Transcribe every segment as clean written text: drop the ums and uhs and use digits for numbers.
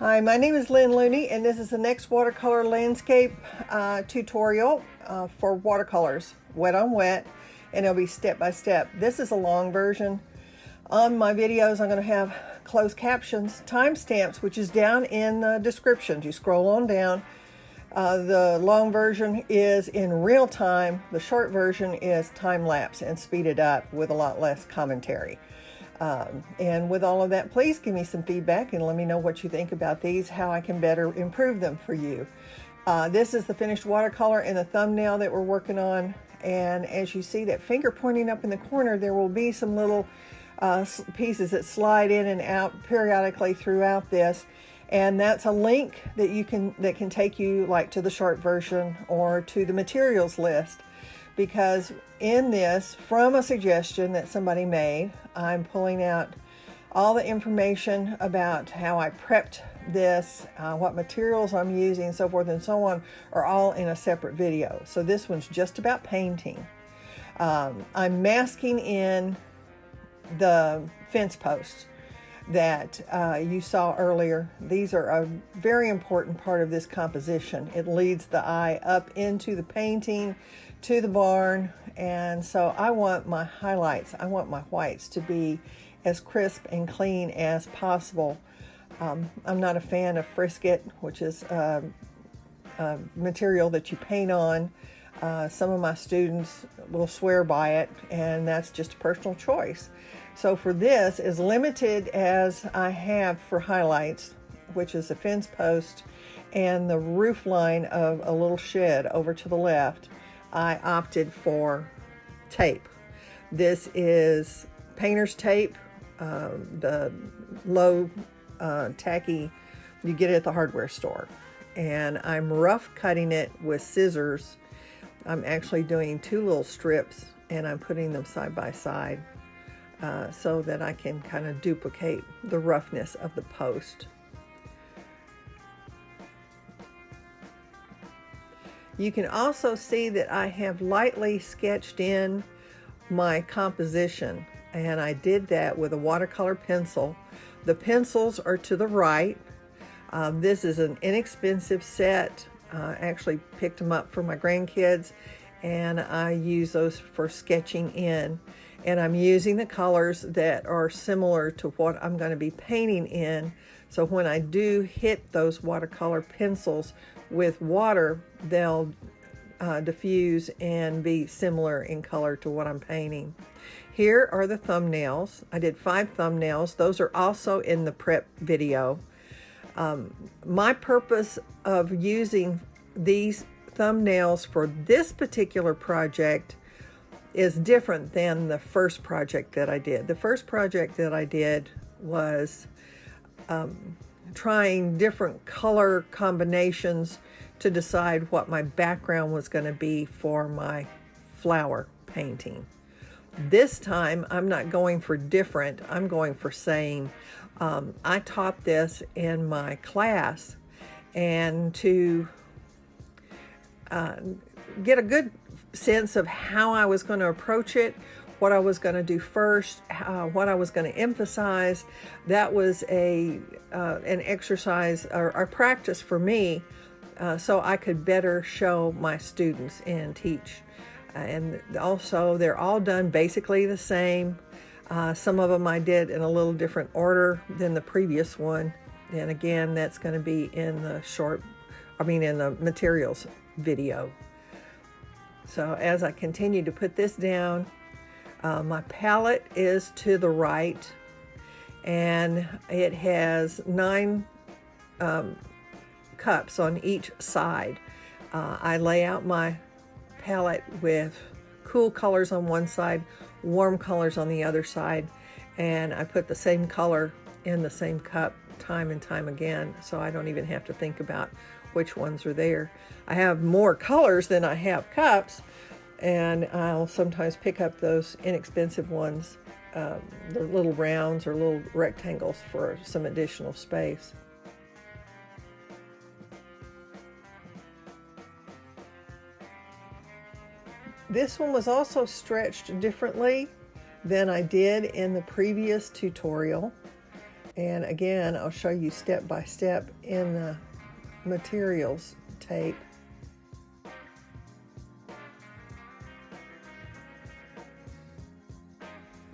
Hi, my name is Looney, and this is the next Watercolor Landscape tutorial for watercolors, wet on wet, and it'll be step by step. This is a long version. On my videos, I'm going to have closed captions, timestamps, which is down in the descriptions. You scroll on down. The long version is in real time. The short version is time lapse and speeded up with a lot less commentary. And with all of that, please give me some feedback and let me know what you think about these, how I can better improve them for you. This is the finished watercolor and the thumbnail that we're working on. And as you see that finger pointing up in the corner, there will be some little pieces that slide in and out periodically throughout this. And that's a link that can take you like to the short version or to the materials list. Because in this, from a suggestion that somebody made, I'm pulling out all the information about how I prepped this, what materials I'm using, so forth and so on, are all in a separate video. So this one's just about painting. I'm masking in the fence posts that you saw earlier. These are a very important part of this composition. It leads the eye up into the painting, to the barn, and so I want my highlights, I want my whites to be as crisp and clean as possible. I'm not a fan of frisket, which is a material that you paint on. Some of my students will swear by it, and that's just a personal choice. So for this, as limited as I have for highlights, which is a fence post and the roof line of a little shed over to the left, I opted for tape. This is painter's tape, the low tacky you get it at the hardware store. And I'm rough cutting it with scissors. I'm actually doing two little strips and I'm putting them side by side so that I can kind of duplicate the roughness of the post. You can also see that I have lightly sketched in my composition, and I did that with a watercolor pencil. The pencils are to the right. This is an inexpensive set. I actually picked them up for my grandkids, and I use those for sketching in. And I'm using the colors that are similar to what I'm going to be painting in. So when I do hit those watercolor pencils with water, they'll diffuse and be similar in color to what I'm painting. Here are the thumbnails. I did 5 thumbnails. Those are also in the prep video. My purpose of using these thumbnails for this particular project is different than the first project that I did. The first project that I did was trying different color combinations to decide what my background was going to be for my flower painting. This time I'm not going for different, I'm going for same. I taught this in my class, and to get a good sense of how I was going to approach it, what I was going to do first, what I was going to emphasize. That was an exercise or a practice for me, so I could better show my students and teach. And also, they're all done basically the same. Some of them I did in a little different order than the previous one. And again, that's going to be in the in the materials video. So as I continue to put this down, my palette is to the right, and it has 9 cups on each side. I lay out my palette with cool colors on one side, warm colors on the other side, and I put the same color in the same cup time and time again, so I don't even have to think about which ones are there. I have more colors than I have cups, and I'll sometimes pick up those inexpensive ones, the little rounds or little rectangles, for some additional space. This one was also stretched differently than I did in the previous tutorial. And again, I'll show you step by step in the materials tape.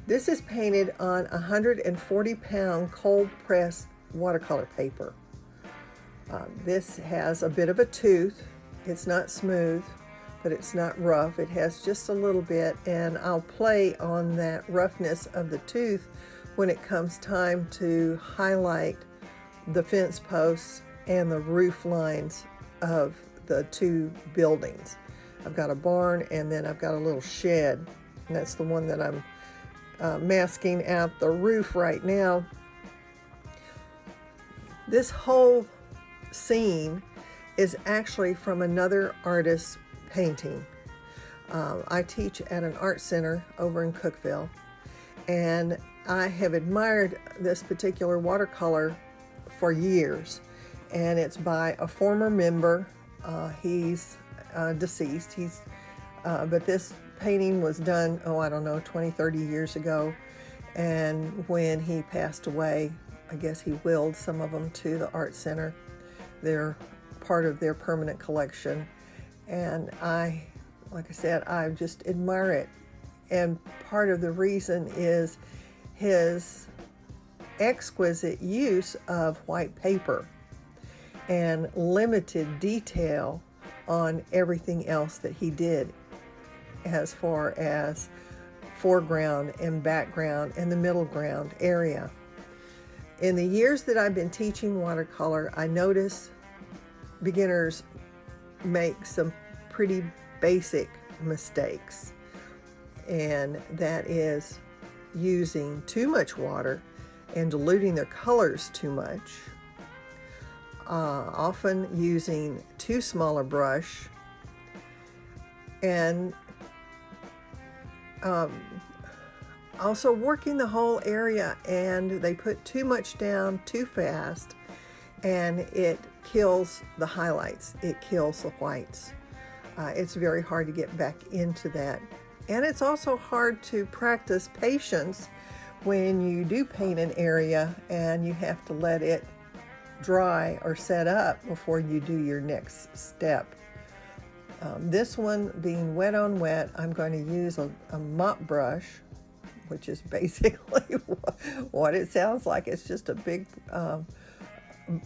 This is painted on 140-pound cold pressed watercolor paper. This has a bit of a tooth. It's not smooth, but it's not rough. It has just a little bit, and I'll play on that roughness of the tooth when it comes time to highlight the fence posts and the roof lines of the two buildings. I've got a barn, and then I've got a little shed, and that's the one that I'm masking out the roof right now. This whole scene is actually from another artist's painting. I teach at an art center over in Cookeville, and I have admired this particular watercolor for years, and it's by a former member. He's deceased. But this painting was done, I don't know, 20, 30 years ago, and when he passed away, I guess he willed some of them to the art center. They're part of their permanent collection, and like I said, I just admire it. And part of the reason is his exquisite use of white paper and limited detail on everything else that he did, as far as foreground and background and the middle ground area. In the years that I've been teaching watercolor, I notice beginners make some pretty basic mistakes, and that is using too much water and diluting their colors too much, often using too small a brush, and also working the whole area, and they put too much down too fast, and it kills the highlights, it kills the whites. It's very hard to get back into that, and it's also hard to practice patience when you do paint an area and you have to let it dry or set up before you do your next step. This one being wet on wet, I'm going to use a mop brush, which is basically what it sounds like. It's just a big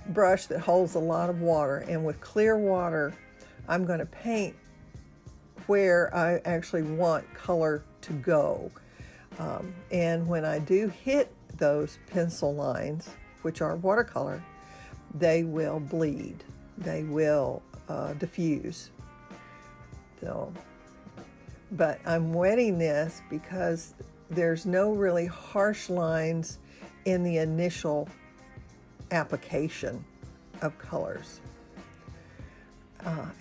brush that holds a lot of water, and with clear water, I'm going to paint where I actually want color to go. And when I do hit those pencil lines, which are watercolor, they will bleed, they will diffuse. So, but I'm wetting this because there's no really harsh lines in the initial application of colors.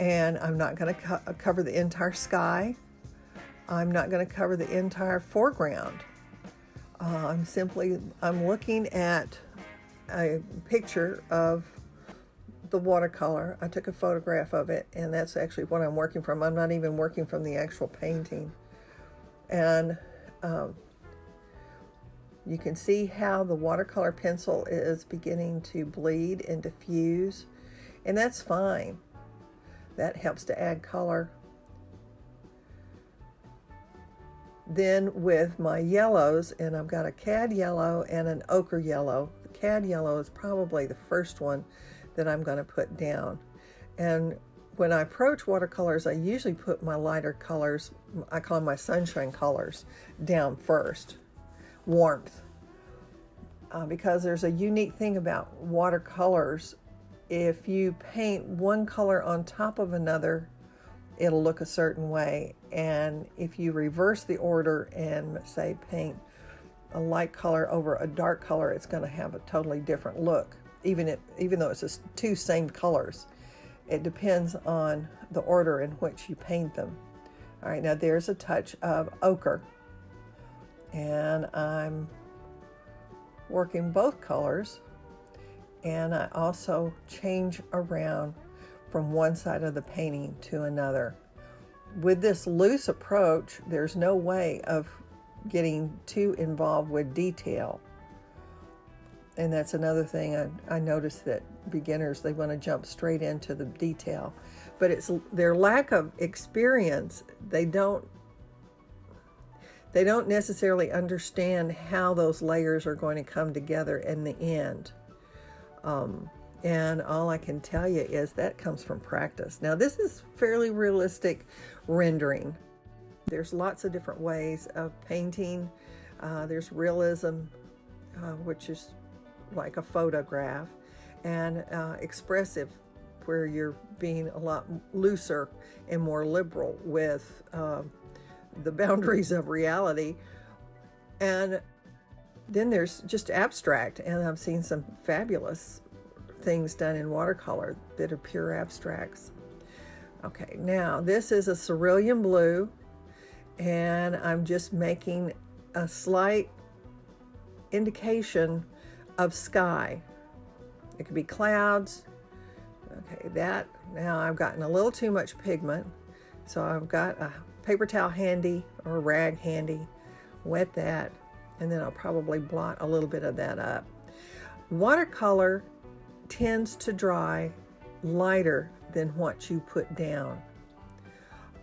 And I'm not going to cover the entire sky. I'm not going to cover the entire foreground. I'm looking at a picture of the watercolor. I took a photograph of it, and that's actually what I'm working from. I'm not even working from the actual painting. And you can see how the watercolor pencil is beginning to bleed and diffuse, and that's fine. That helps to add color. Then with my yellows, and I've got a cad yellow and an ochre yellow. The cad yellow is probably the first one that I'm going to put down. And when I approach watercolors, I usually put my lighter colors, I call them my sunshine colors, down first. Warmth. Because there's a unique thing about watercolors. If you paint one color on top of another, it'll look a certain way. And if you reverse the order and say paint a light color over a dark color, it's going to have a totally different look. Even though it's just two same colors, it depends on the order in which you paint them. All right, now there's a touch of ochre, and I'm working both colors, and I also change around from one side of the painting to another. With this loose approach, there's no way of getting too involved with detail. And that's another thing I noticed, that beginners, they want to jump straight into the detail. But it's their lack of experience. They don't necessarily understand how those layers are going to come together in the end. And all I can tell you is that comes from practice. Now, this is fairly realistic rendering. There's lots of different ways of painting. There's realism, which is like a photograph, and expressive, where you're being a lot looser and more liberal with the boundaries of reality. And then there's just abstract, and I've seen some fabulous things done in watercolor that are pure abstracts. Okay, now this is a cerulean blue, and I'm just making a slight indication of sky. It could be clouds. Okay, that, now I've gotten a little too much pigment, so I've got a paper towel handy or a rag handy, wet that, and then I'll probably blot a little bit of that up. Watercolor tends to dry lighter than what you put down.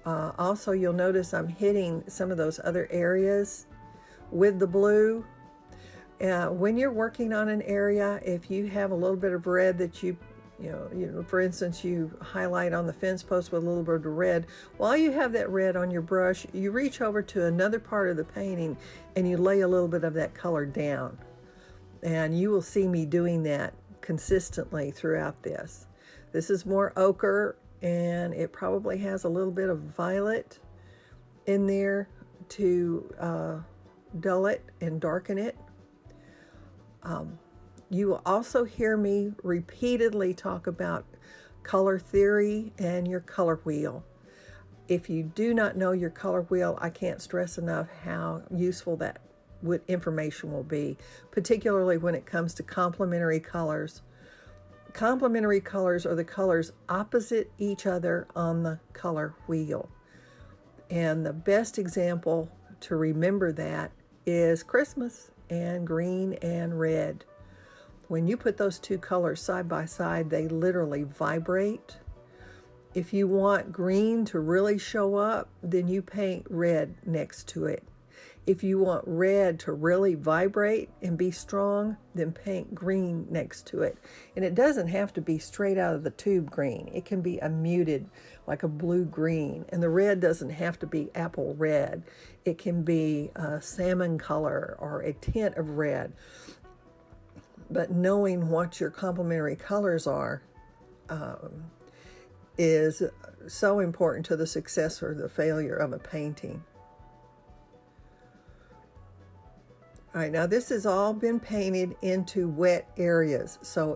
Also, you'll notice I'm hitting some of those other areas with the blue. When you're working on an area, if you have a little bit of red that you know, for instance, you highlight on the fence post with a little bit of red, while you have that red on your brush, you reach over to another part of the painting and you lay a little bit of that color down. And you will see me doing that consistently throughout this. This is more ochre, and it probably has a little bit of violet in there to dull it and darken it. You will also hear me repeatedly talk about color theory and your color wheel. If you do not know your color wheel, I can't stress enough how useful that information will be, particularly when it comes to complementary colors. Complementary colors are the colors opposite each other on the color wheel. And the best example to remember that is Christmas and green and red. When you put those two colors side by side, they literally vibrate. If you want green to really show up, then you paint red next to it. If you want red to really vibrate and be strong, then paint green next to it. And it doesn't have to be straight out of the tube green. It can be a muted, like a blue-green. And the red doesn't have to be apple red. It can be a salmon color or a tint of red. But knowing what your complementary colors are is so important to the success or the failure of a painting. All right, now this has all been painted into wet areas, so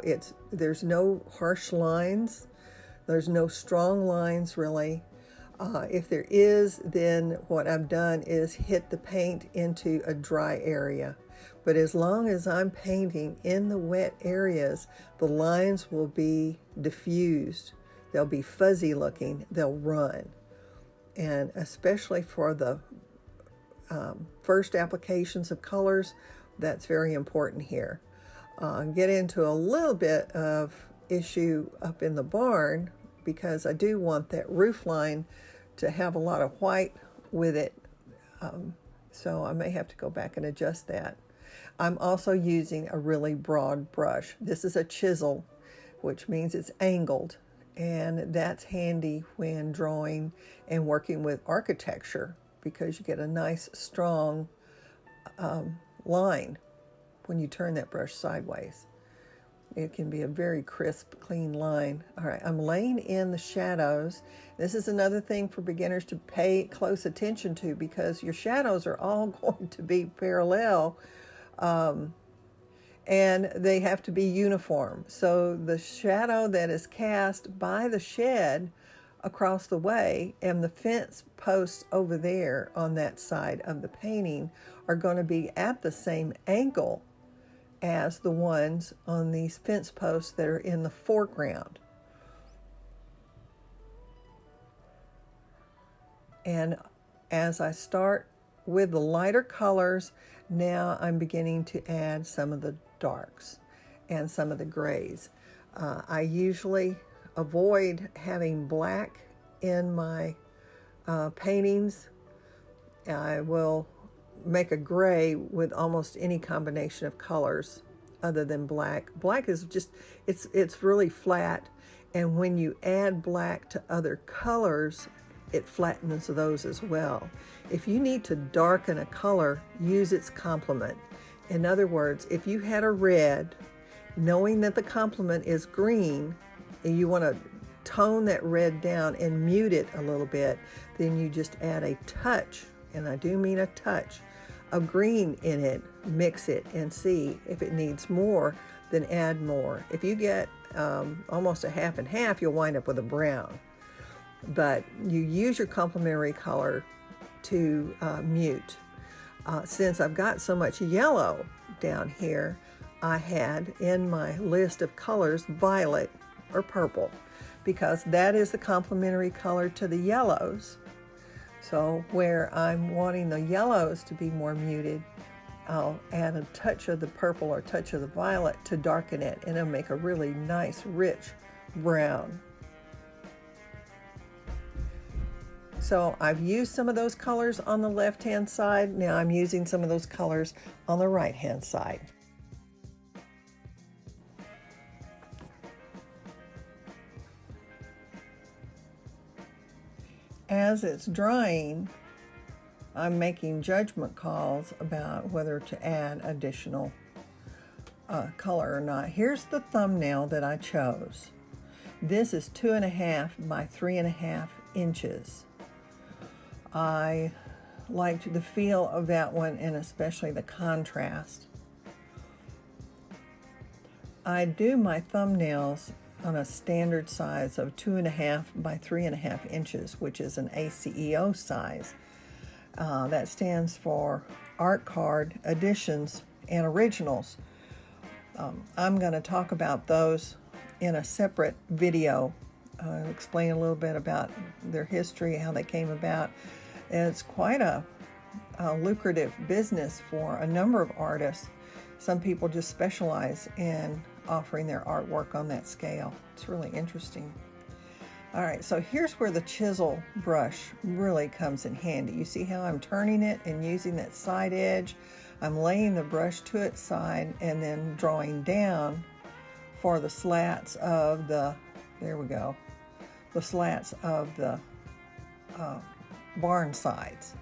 there's no harsh lines, there's no strong lines really. If there is, then what I've done is hit the paint into a dry area. But as long as I'm painting in the wet areas, the lines will be diffused. They'll be fuzzy looking, they'll run. And especially for the first applications of colors, that's very important here. Get into a little bit of issue up in the barn, because I do want that roof line to have a lot of white with it. So I may have to go back and adjust that. I'm also using a really broad brush. This is a chisel, which means it's angled, and that's handy when drawing and working with architecture, because you get a nice strong line when you turn that brush sideways. It can be a very crisp, clean line. All right, I'm laying in the shadows. This is another thing for beginners to pay close attention to, because your shadows are all going to be parallel, and they have to be uniform. So the shadow that is cast by the shed across the way and the fence posts over there on that side of the painting are going to be at the same angle as the ones on these fence posts that are in the foreground. And as I start with the lighter colors, now I'm beginning to add some of the darks. and some of the grays. I usually avoid having black in my paintings. I will make a gray with almost any combination of colors other than black. Black is just, it's really flat, and when you add black to other colors, it flattens those as well. If you need to darken a color, use its complement. In other words, if you had a red, knowing that the complement is green, and you want to tone that red down and mute it a little bit, then you just add a touch, and I do mean a touch, of green in it, mix it, and see if it needs more, then add more. If you get almost a half and half, you'll wind up with a brown. But you use your complementary color to mute. Since I've got so much yellow down here, I had in my list of colors violet or purple, because that is the complementary color to the yellows. So where I'm wanting the yellows to be more muted, I'll add a touch of the purple or touch of the violet to darken it, and it'll make a really nice, rich brown. So I've used some of those colors on the left-hand side. Now I'm using some of those colors on the right-hand side. As it's drying, I'm making judgment calls about whether to add additional color or not. Here's the thumbnail that I chose. This is 2.5 by 3.5 inches. I liked the feel of that one, and especially the contrast. I do my thumbnails on a standard size of 2.5 by 3.5 inches, which is an ACEO size. That stands for Art Card Editions and Originals. I'm going to talk about those in a separate video, explain a little bit about their history, how they came about. It's quite a lucrative business for a number of artists. Some people just specialize in offering their artwork on that scale. It's really interesting. All right, so here's where the chisel brush really comes in handy. You see how I'm turning it and using that side edge? I'm laying the brush to its side and then drawing down for the slats of the, there we go, the slats of the barn sides.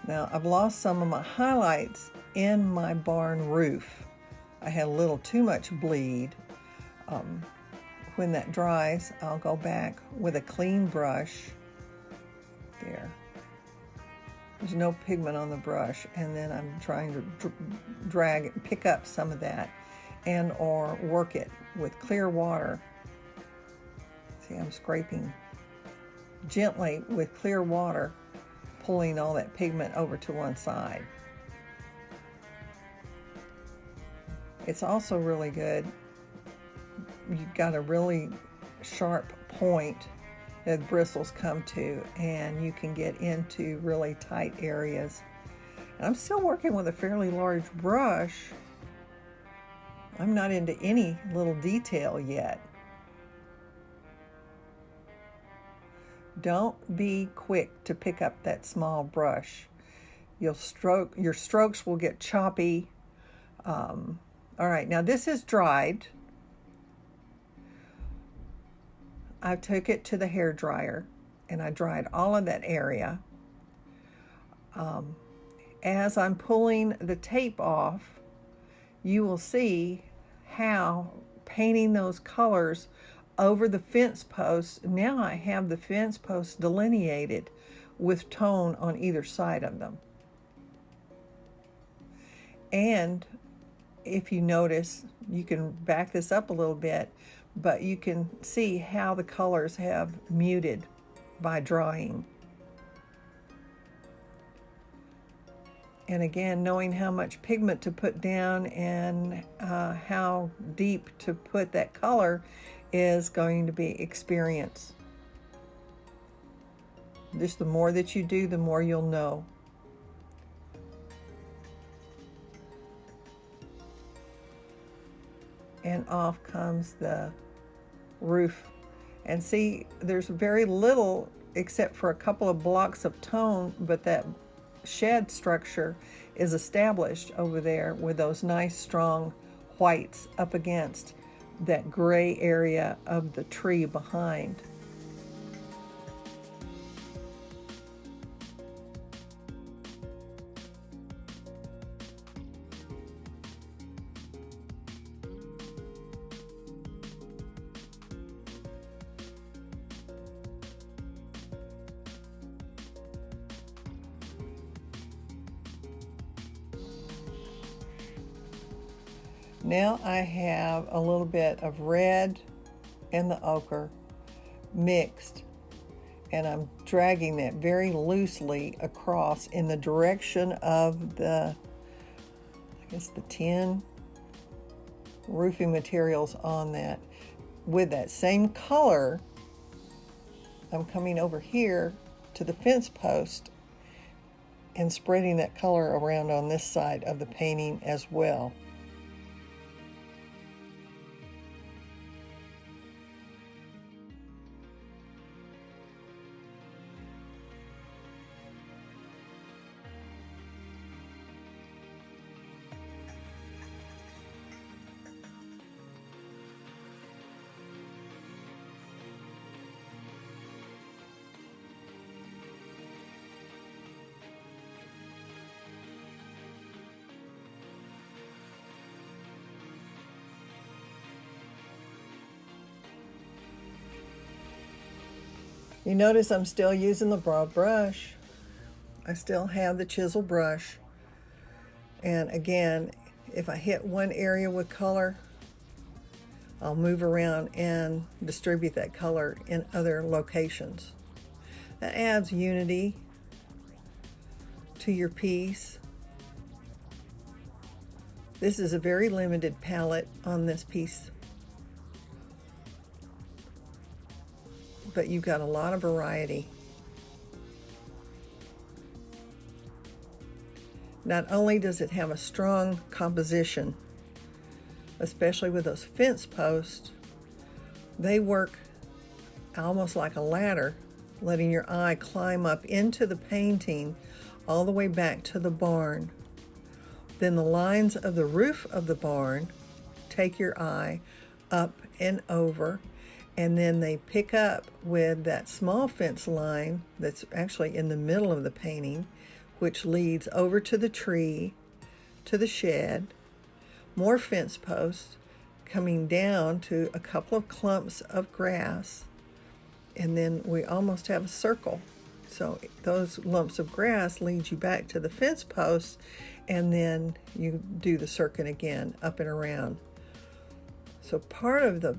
Now I've lost some of my highlights in my barn roof. I had a little too much bleed. When that dries, I'll go back with a clean brush. There. There's no pigment on the brush, and then I'm trying to drag, pick up some of that, and or work it with clear water. See, I'm scraping gently with clear water, pulling all that pigment over to one side. It's also really good. You've got a really sharp point that bristles come to, and you can get into really tight areas. And I'm still working with a fairly large brush. I'm not into any little detail yet. Don't be quick to pick up that small brush. Your strokes will get choppy. All right, now this is dried. I took it to the hair dryer and I dried all of that area. As I'm pulling the tape off, you will see how painting those colors over the fence posts, now I have the fence posts delineated with tone on either side of them. And if you notice, you can back this up a little bit, but you can see how the colors have muted by drying. And again, knowing how much pigment to put down and how deep to put that color is going to be experience. Just the more that you do, the more you'll know. and off comes the roof. And see, there's very little except for a couple of blocks of tone, but that shed structure is established over there with those nice strong whites up against that gray area of the tree behind. Now I have a little bit of red and the ochre mixed, and I'm dragging that very loosely across in the direction of the, I guess, the tin roofing materials on that. With that same color, I'm coming over here to the fence post and spreading that color around on this side of the painting as well. You notice I'm still using the broad brush. I still have the chisel brush. And again, if I hit one area with color, I'll move around and distribute that color in other locations. That adds unity to your piece. This is a very limited palette on this piece, but you've got a lot of variety. Not only does it have a strong composition, especially with those fence posts, they work almost like a ladder, letting your eye climb up into the painting all the way back to the barn. Then the lines of the roof of the barn take your eye up and over, and then they pick up with that small fence line that's actually in the middle of the painting, which leads over to the tree, to the shed, more fence posts, coming down to a couple of clumps of grass, and then we almost have a circle. So those lumps of grass lead you back to the fence posts, and then you do the circuit again, up and around. So part of the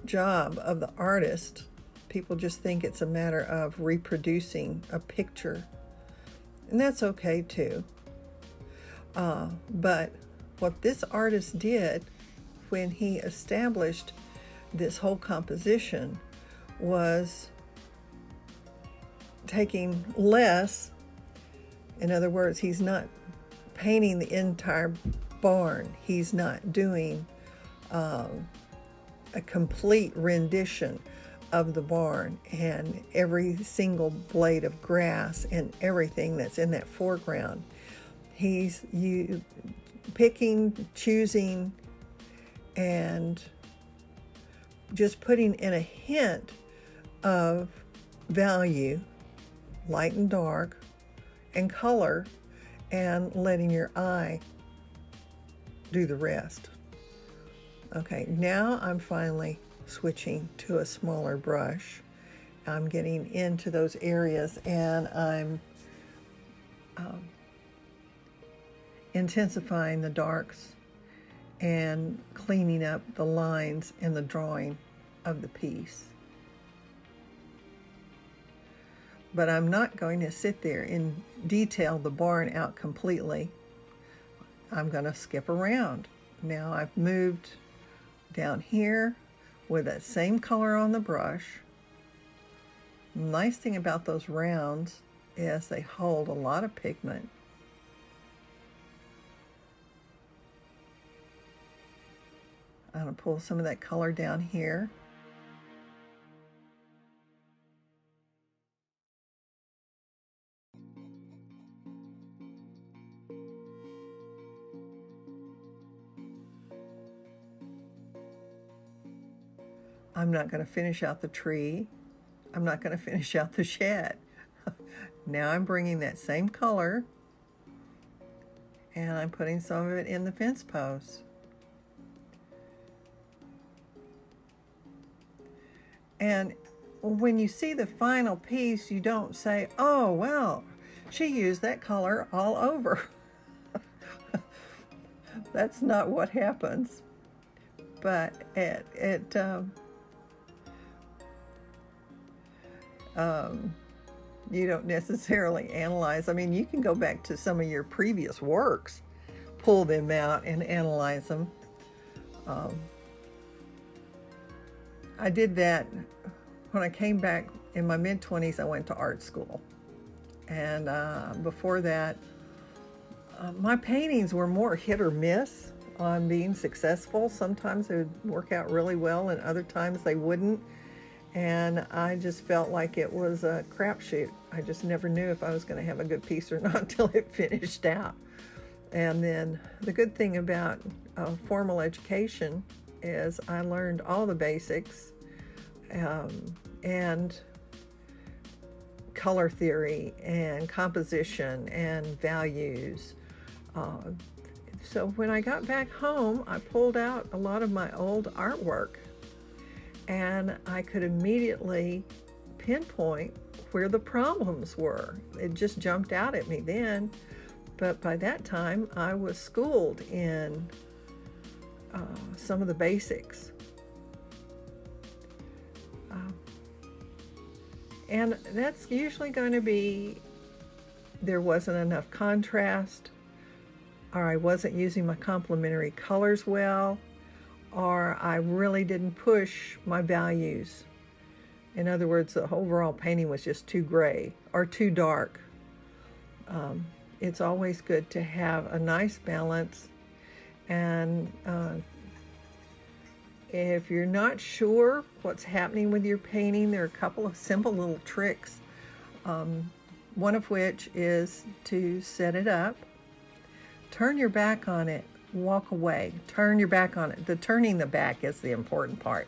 job of the artist, people just think it's a matter of reproducing a picture, and that's okay too. But what this artist did when he established this whole composition was taking less. In other words, he's not painting the entire barn. He's not doing a complete rendition of the barn and every single blade of grass and everything that's in that foreground. He's picking, choosing, and just putting in a hint of value, light and dark, and color, and letting your eye do the rest. Okay, now I'm finally switching to a smaller brush. I'm getting into those areas, and I'm intensifying the darks and cleaning up the lines in the drawing of the piece. But I'm not going to sit there and detail the barn out completely. I'm going to skip around. Now I've moved down here with that same color on the brush. Nice thing about those rounds is they hold a lot of pigment. I'm going to pull some of that color down here. I'm not going to finish out the tree. I'm not going to finish out the shed. Now I'm bringing that same color and I'm putting some of it in the fence posts. And when you see the final piece, you don't say, oh, well, she used that color all over. That's not what happens. But you don't necessarily analyze. I mean, you can go back to some of your previous works, pull them out and analyze them. I did that when I came back in my mid-20s. I went to art school, and before that, my paintings were more hit or miss on being successful. Sometimes they would work out really well, and other times they wouldn't. And I just felt like it was a crapshoot. I just never knew if I was going to have a good piece or not until it finished out. And then the good thing about formal education is I learned all the basics and color theory and composition and values. So when I got back home, I pulled out a lot of my old artwork, and I could immediately pinpoint where the problems were. It just jumped out at me then, but by that time I was schooled in some of the basics. And that's usually going to be there wasn't enough contrast, or I wasn't using my complementary colors well, or I really didn't push my values. In other words, the overall painting was just too gray or too dark. It's always good to have a nice balance, and if you're not sure what's happening with your painting, there are a couple of simple little tricks, one of which is to set it up, turn your back on it, walk away, turn your back on it. The turning the back is the important part.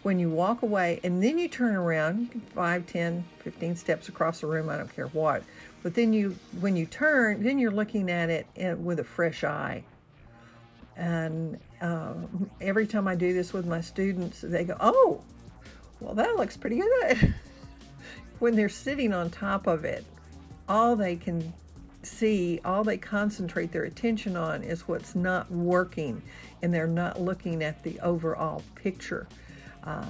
When you walk away and then you turn around 5, 10, 15 steps across the room, I don't care what, but then when you turn, then you're looking at it with a fresh eye. And every time I do this with my students, they go, oh, well, that looks pretty good. When they're sitting on top of it, all they can see, all they concentrate their attention on is what's not working, and they're not looking at the overall picture.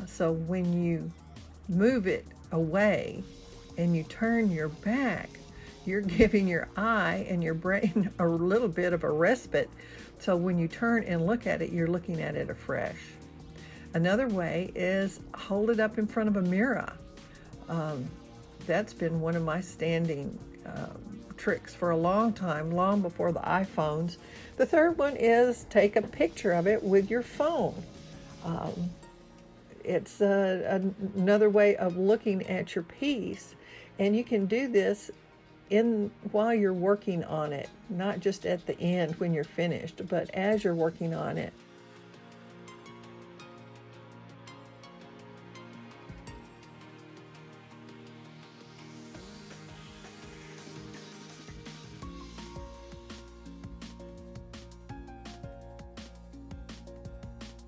So when you move it away and you turn your back, you're giving your eye and your brain a little bit of a respite. So when you turn and look at it, you're looking at it afresh. Another way is hold it up in front of a mirror. That's been one of my standing tricks for a long time, long before the iPhones. The third one is take a picture of it with your phone. It's another way of looking at your piece, and you can do this while you're working on it, not just at the end when you're finished, but as you're working on it.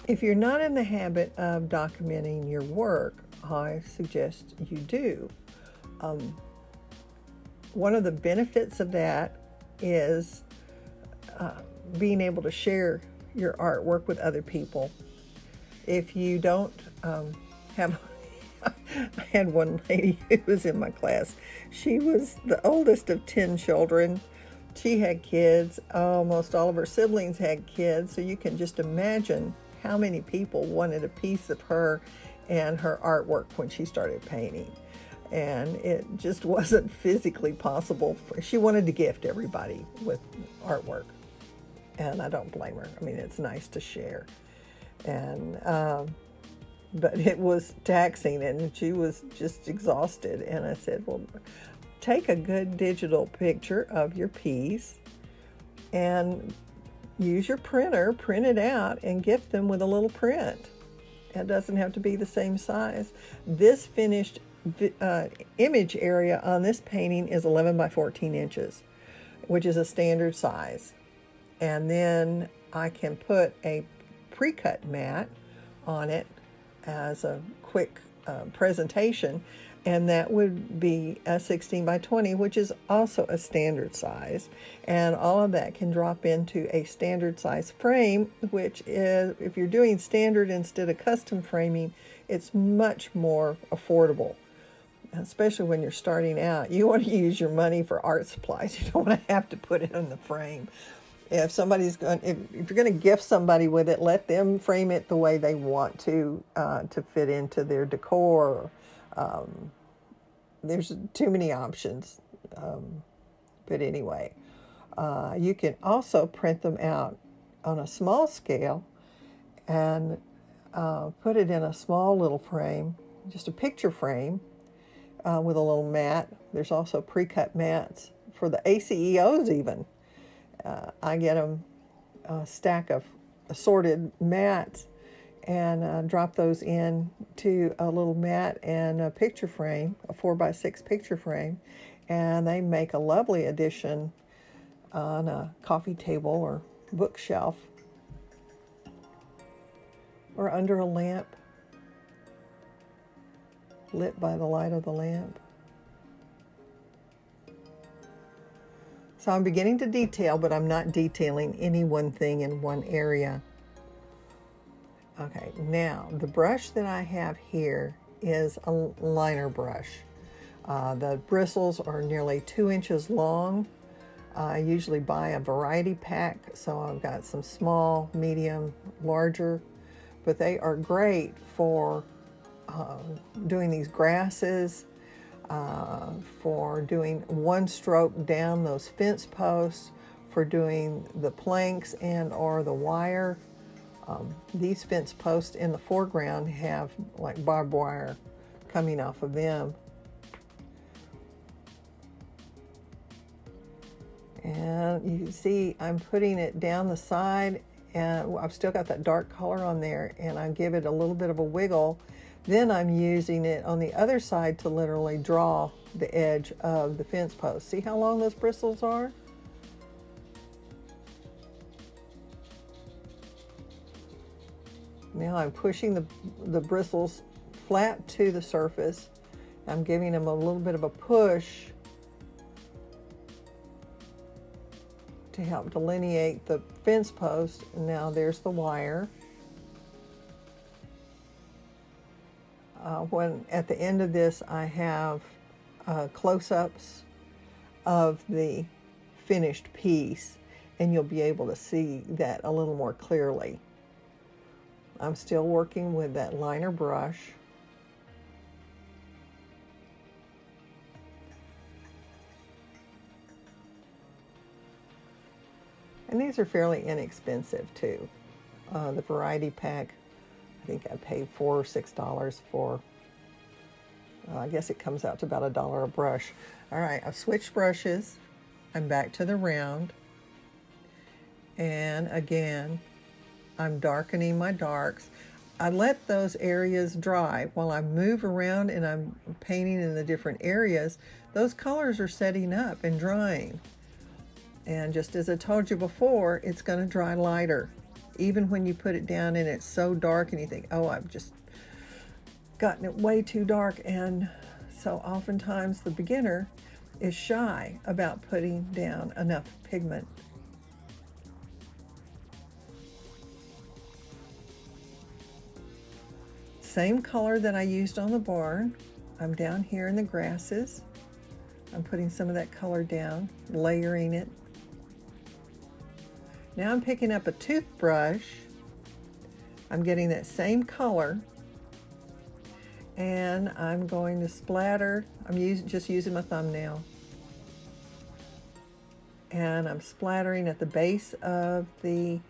If you're not in the habit of documenting your work, I suggest you do. One of the benefits of that is being able to share your artwork with other people. If you don't have, I had one lady who was in my class. She was the oldest of 10 children. She had kids. Almost all of her siblings had kids. So you can just imagine how many people wanted a piece of her and her artwork when she started painting. And it just wasn't physically possible. She wanted to gift everybody with artwork. And I don't blame her. I mean, it's nice to share. And but it was taxing, and she was just exhausted. And I said, well, take a good digital picture of your piece and use your printer, print it out, and gift them with a little print. It doesn't have to be the same size. This finished image area on this painting is 11 by 14 inches, which is a standard size. And then I can put a pre-cut mat on it as a quick presentation, and that would be a 16 by 20, which is also a standard size. And all of that can drop into a standard size frame, which is, if you're doing standard instead of custom framing, it's much more affordable, especially when you're starting out. You want to use your money for art supplies. You don't want to have to put it on the frame. If somebody's going, if you're going to gift somebody with it, let them frame it the way they want to fit into their decor. There's too many options. But anyway, you can also print them out on a small scale and put it in a small little frame, just a picture frame with a little mat. There's also pre-cut mats for the ACEOs even. I get them a stack of assorted mats and drop those in to a little mat and a picture frame, a 4x6 picture frame, and they make a lovely addition on a coffee table or bookshelf or under a lamp, lit by the light of the lamp. So I'm beginning to detail, but I'm not detailing any one thing in one area. Okay, now the brush that I have here is a liner brush. The bristles are nearly 2 inches long. I usually buy a variety pack, so I've got some small, medium, larger, but they are great for doing these grasses, for doing one stroke down those fence posts, for doing the planks and or the wire. These fence posts in the foreground have like barbed wire coming off of them. And you see I'm putting it down the side, and I've still got that dark color on there, and I give it a little bit of a wiggle. Then I'm using it on the other side to literally draw the edge of the fence post. See how long those bristles are? Now I'm pushing the bristles flat to the surface. I'm giving them a little bit of a push to help delineate the fence post. Now there's the wire. When at the end of this I have close-ups of the finished piece, and you'll be able to see that a little more clearly. I'm still working with that liner brush. And these are fairly inexpensive too. The variety pack, I think I paid $4 or $6 for. I guess it comes out to about $1 a brush. All right, I've switched brushes. I'm back to the round. And again, I'm darkening my darks. I let those areas dry. While I move around and I'm painting in the different areas, those colors are setting up and drying. And just as I told you before, it's going to dry lighter. Even when you put it down and it's so dark and you think, oh, I've just gotten it way too dark. And so oftentimes the beginner is shy about putting down enough pigment. Same color that I used on the barn. I'm down here in the grasses. I'm putting some of that color down, layering it. Now I'm picking up a toothbrush. I'm getting that same color, and I'm going to splatter. I'm just using my thumbnail. And I'm splattering at the base of the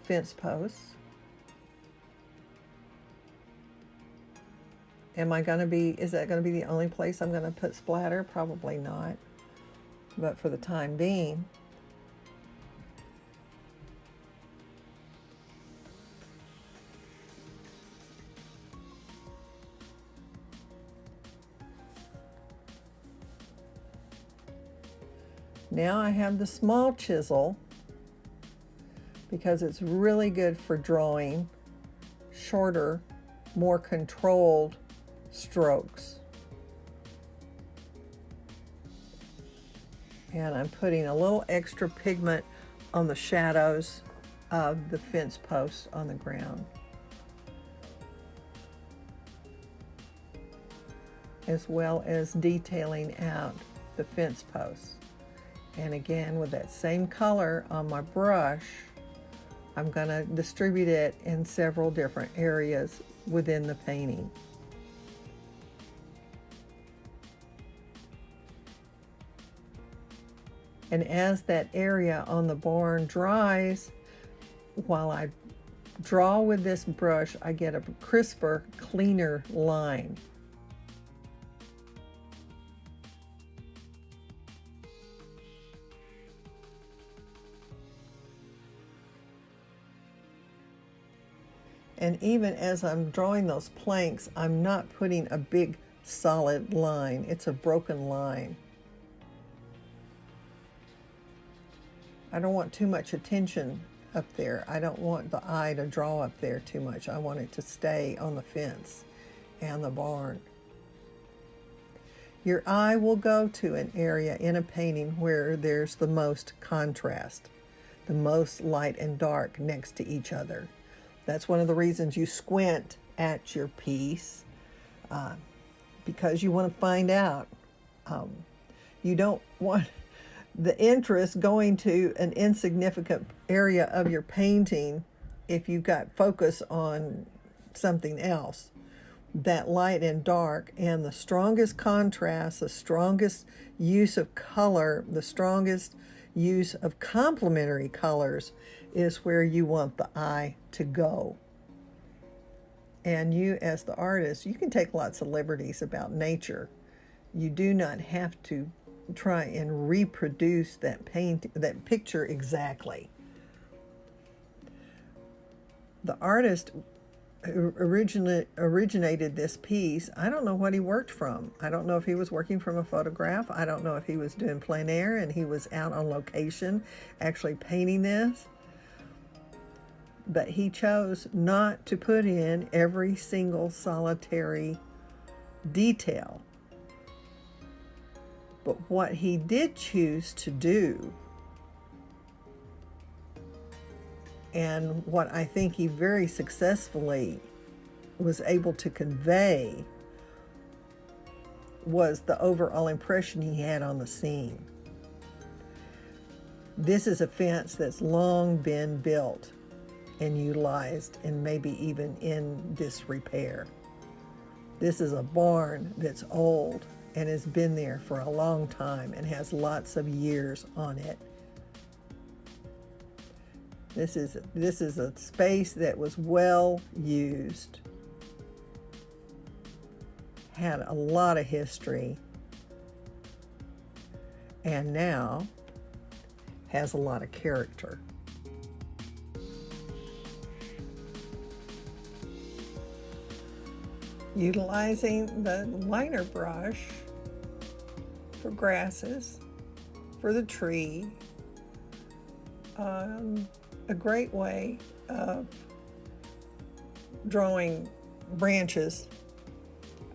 fence posts. Is that going to be the only place I'm going to put splatter? Probably not. But for the time being, now I have the small chisel because it's really good for drawing shorter, more controlled strokes. And I'm putting a little extra pigment on the shadows of the fence posts on the ground, as well as detailing out the fence posts. And again, with that same color on my brush, I'm going to distribute it in several different areas within the painting. And as that area on the barn dries, while I draw with this brush, I get a crisper, cleaner line. And even as I'm drawing those planks, I'm not putting a big solid line. It's a broken line. I don't want too much attention up there. I don't want the eye to draw up there too much. I want it to stay on the fence and the barn. Your eye will go to an area in a painting where there's the most contrast, the most light and dark next to each other. That's one of the reasons you squint at your piece, because you want to find out. You don't want the interest going to an insignificant area of your painting if you've got focus on something else. That light and dark and the strongest contrast, the strongest use of color, the strongest use of complementary colors is where you want the eye to go. And you, as the artist, you can take lots of liberties about nature. You do not have to try and reproduce that picture exactly. The artist originated this piece. I don't know what he worked from. I don't know if he was working from a photograph. I don't know if he was doing plein air and he was out on location actually painting this. But he chose not to put in every single solitary detail. But what he did choose to do, and what I think he very successfully was able to convey, was the overall impression he had on the scene. This is a fence that's long been built and utilized and maybe even in disrepair. This is a barn that's old and has been there for a long time and has lots of years on it. This is a space that was well used, had a lot of history, and now has a lot of character. Utilizing the liner brush for grasses, for the tree, a great way of drawing branches.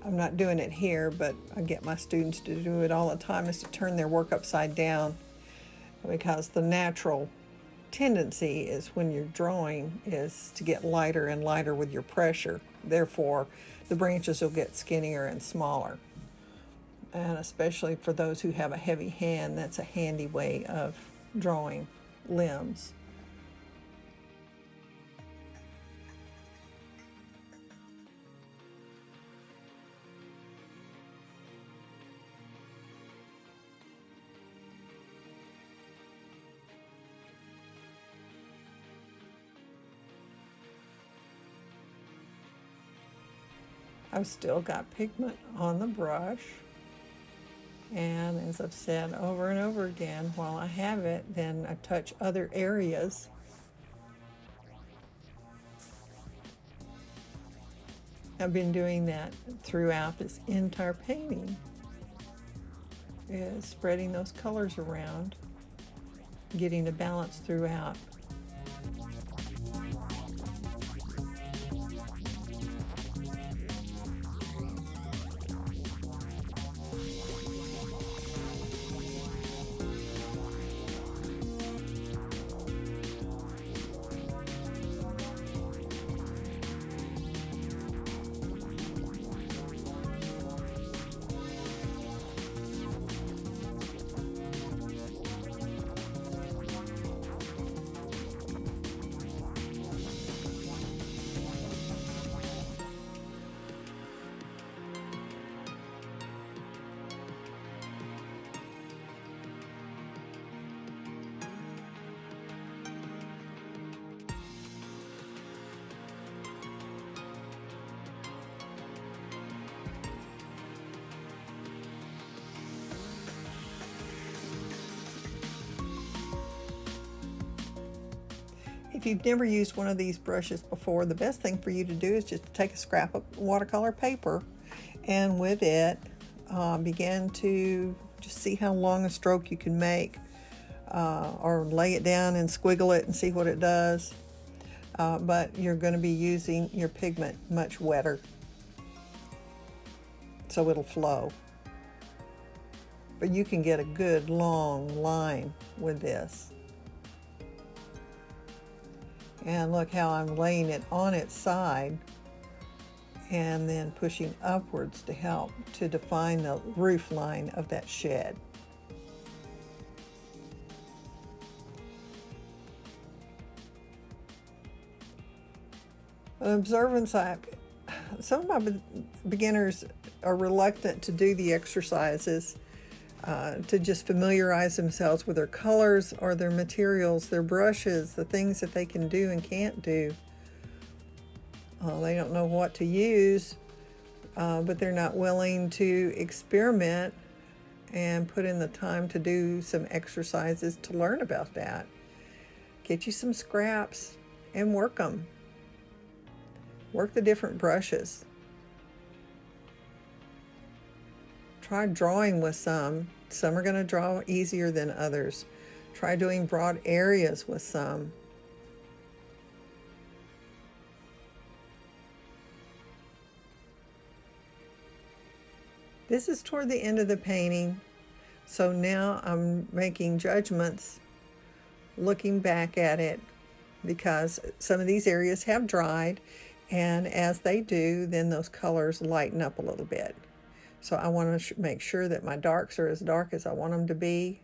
I'm not doing it here, but I get my students to do it all the time, is to turn their work upside down, because the natural tendency is when you're drawing is to get lighter and lighter with your pressure. Therefore, the branches will get skinnier and smaller. And especially for those who have a heavy hand, that's a handy way of drawing limbs. I've still got pigment on the brush, and as I've said over and over again, while I have it, then I touch other areas. I've been doing that throughout this entire painting, is spreading those colors around, getting the balance throughout. If you've never used one of these brushes before, the best thing for you to do is just to take a scrap of watercolor paper, and with it begin to just see how long a stroke you can make, or lay it down and squiggle it and see what it does. But you're going to be using your pigment much wetter, so it'll flow. But you can get a good long line with this. And look how I'm laying it on its side and then pushing upwards to help to define the roof line of that shed. An observance, some of my beginners are reluctant to do the exercises, to just familiarize themselves with their colors or their materials, their brushes, the things that they can do and can't do. They don't know what to use, but they're not willing to experiment and put in the time to do some exercises to learn about that. Get you some scraps and work them. Work the different brushes. Try drawing with some. Some are going to draw easier than others. Try doing broad areas with some. This is toward the end of the painting, so now I'm making judgments, looking back at it, because some of these areas have dried, and as they do, then those colors lighten up a little bit. So I want to make sure that my darks are as dark as I want them to be.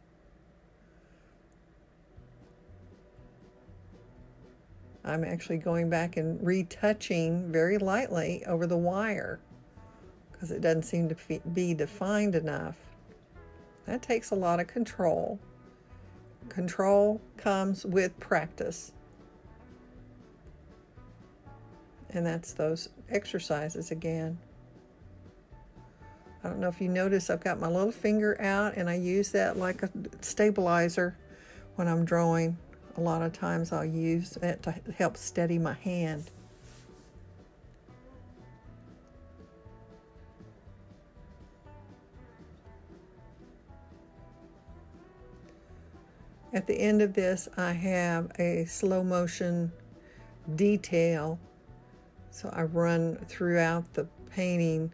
I'm actually going back and retouching very lightly over the wire because it doesn't seem to be defined enough. That takes a lot of control. Control comes with practice. And that's those exercises again. I don't know if you notice, I've got my little finger out and I use that like a stabilizer when I'm drawing. A lot of times I'll use it to help steady my hand. At the end of this, I have a slow motion detail. So I run throughout the painting,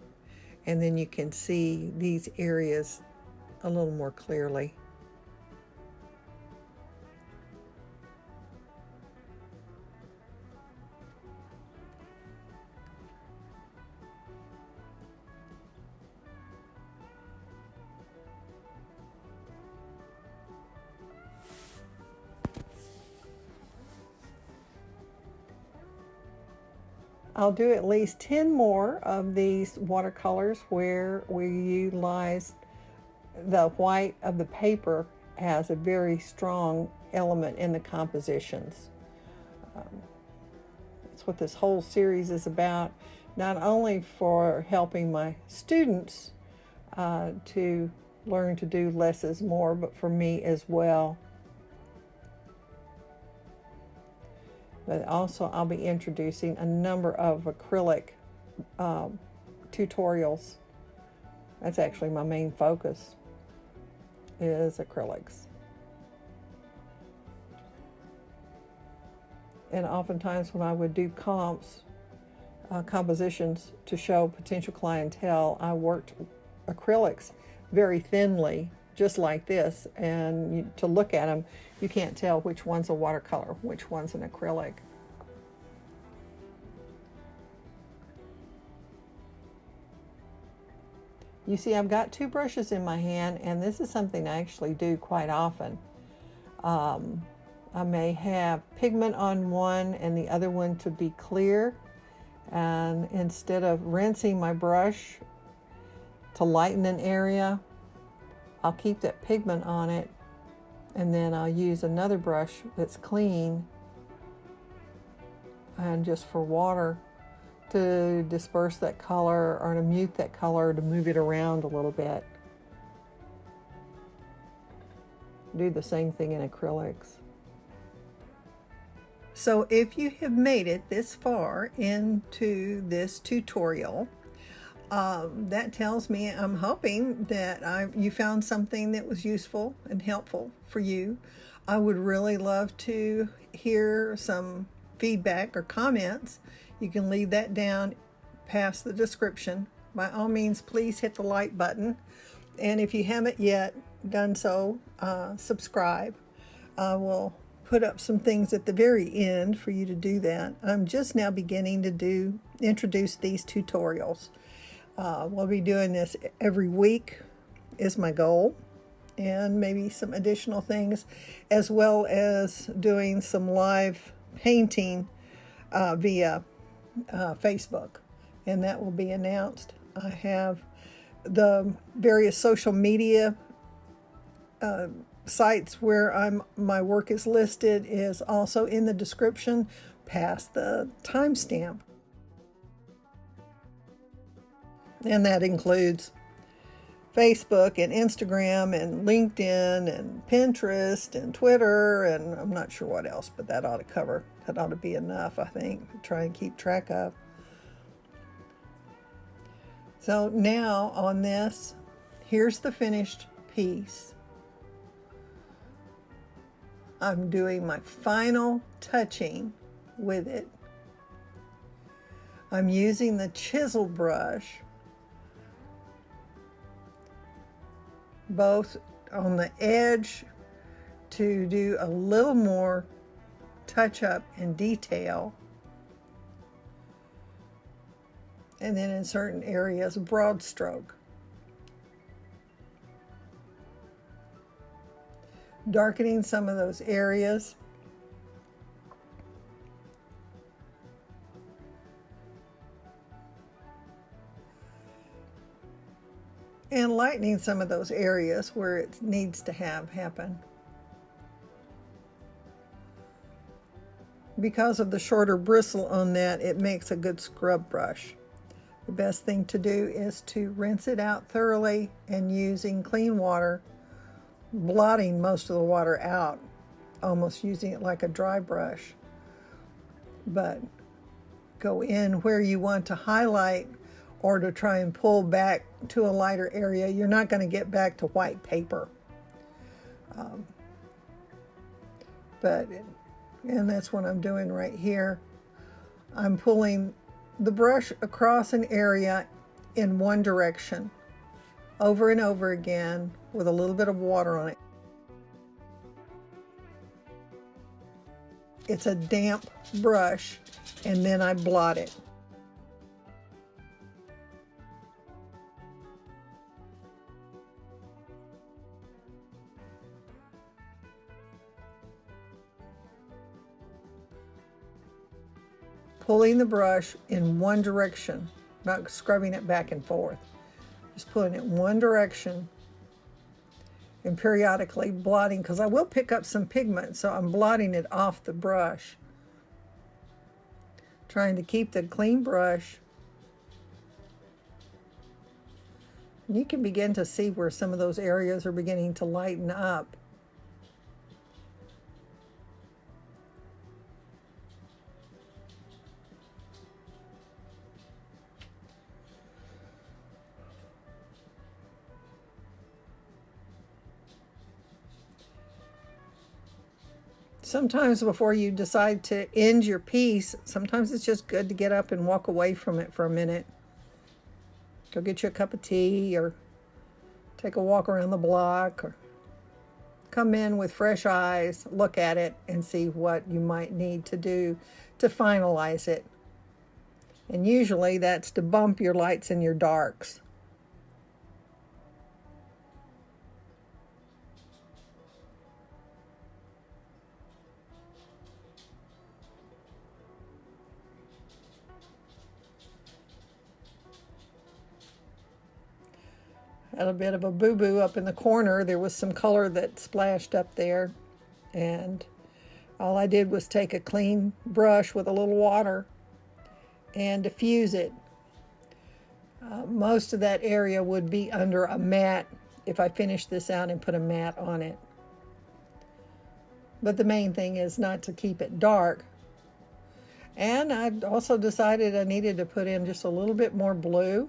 and then you can see these areas a little more clearly. I'll do at least 10 more of these watercolors where we utilize the white of the paper as a very strong element in the compositions. That's what this whole series is about, not only for helping my students to learn to do less is more, but for me as well. But also I'll be introducing a number of acrylic tutorials. That's actually my main focus, is acrylics. And oftentimes when I would do compositions to show potential clientele, I worked acrylics very thinly, just like this, and to look at them, you can't tell which one's a watercolor, which one's an acrylic. You see, I've got two brushes in my hand, and this is something I actually do quite often. I may have pigment on one and the other one to be clear, and instead of rinsing my brush to lighten an area, I'll keep that pigment on it, and then I'll use another brush that's clean and just for water to disperse that color or to mute that color, to move it around a little bit. Do the same thing in acrylics. So if you have made it this far into this tutorial, that tells me, I'm hoping that you found something that was useful and helpful for you. I would really love to hear some feedback or comments. You can leave that down past the description. By all means, please hit the like button. And if you haven't yet done so, subscribe. I will put up some things at the very end for you to do that. I'm just now beginning to introduce these tutorials. We'll be doing this every week is my goal, and maybe some additional things, as well as doing some live painting via Facebook, and that will be announced. I have the various social media sites where my work is listed is also in the description past the timestamp. And that includes Facebook and Instagram and LinkedIn and Pinterest and Twitter, and I'm not sure what else, but that ought to be enough, I think, to try and keep track of. So now on this, here's the finished piece. I'm doing my final touching with it. I'm using the chisel brush, both on the edge to do a little more touch up and detail, and then in certain areas broad stroke, darkening some of those areas, and lightening some of those areas where it needs to happen. Because of the shorter bristle on that, it makes a good scrub brush. The best thing to do is to rinse it out thoroughly, and using clean water, blotting most of the water out, almost using it like a dry brush. But go in where you want to highlight or to try and pull back to a lighter area. You're not going to get back to white paper. And that's what I'm doing right here. I'm pulling the brush across an area in one direction, over and over again, with a little bit of water on it. It's a damp brush, and then I blot it. Pulling the brush in one direction, not scrubbing it back and forth. Just pulling it in one direction and periodically blotting, because I will pick up some pigment, so I'm blotting it off the brush. Trying to keep the clean brush You can begin to see where some of those areas are beginning to lighten up. Sometimes before you decide to end your piece, sometimes it's just good to get up and walk away from it for a minute. Go get you a cup of tea or take a walk around the block, or come in with fresh eyes, look at it, and see what you might need to do to finalize it. And usually that's to bump your lights and your darks. Had a bit of a boo-boo up in the corner. There was some color that splashed up there, and all I did was take a clean brush with a little water and diffuse it. Most of that area would be under a mat if I finished this out and put a mat on it. But the main thing is not to keep it dark. And I also decided I needed to put in just a little bit more blue.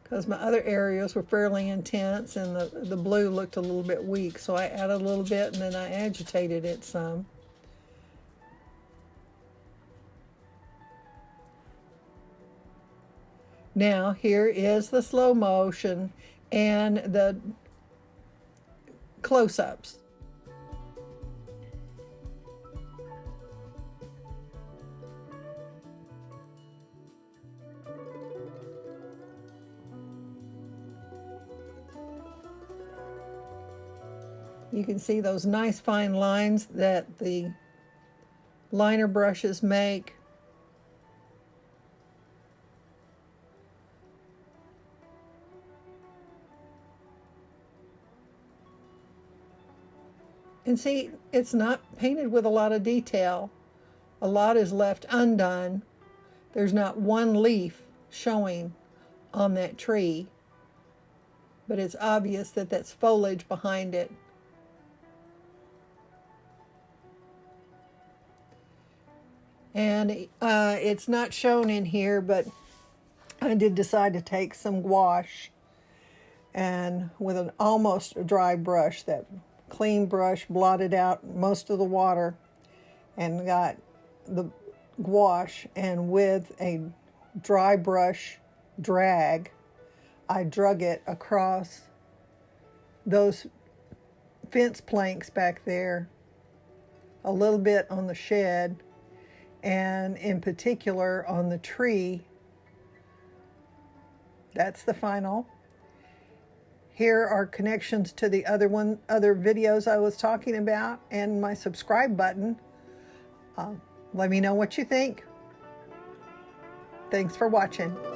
Because my other areas were fairly intense and the blue looked a little bit weak. So I added a little bit and then I agitated it some. Now here is the slow motion and the close-ups. You can see those nice fine lines that the liner brushes make. And see, it's not painted with a lot of detail. A lot is left undone. There's not one leaf showing on that tree, but it's obvious that that's foliage behind it. And it's not shown in here, but I did decide to take some gouache and with an almost dry brush, that clean brush, blotted out most of the water and got the gouache, and with a dry brush drag, I drug it across those fence planks back there, a little bit on the shed, and in particular on the tree. That's the final. Here are connections to the other videos I was talking about, and my subscribe button. Let me know what you think. Thanks for watching.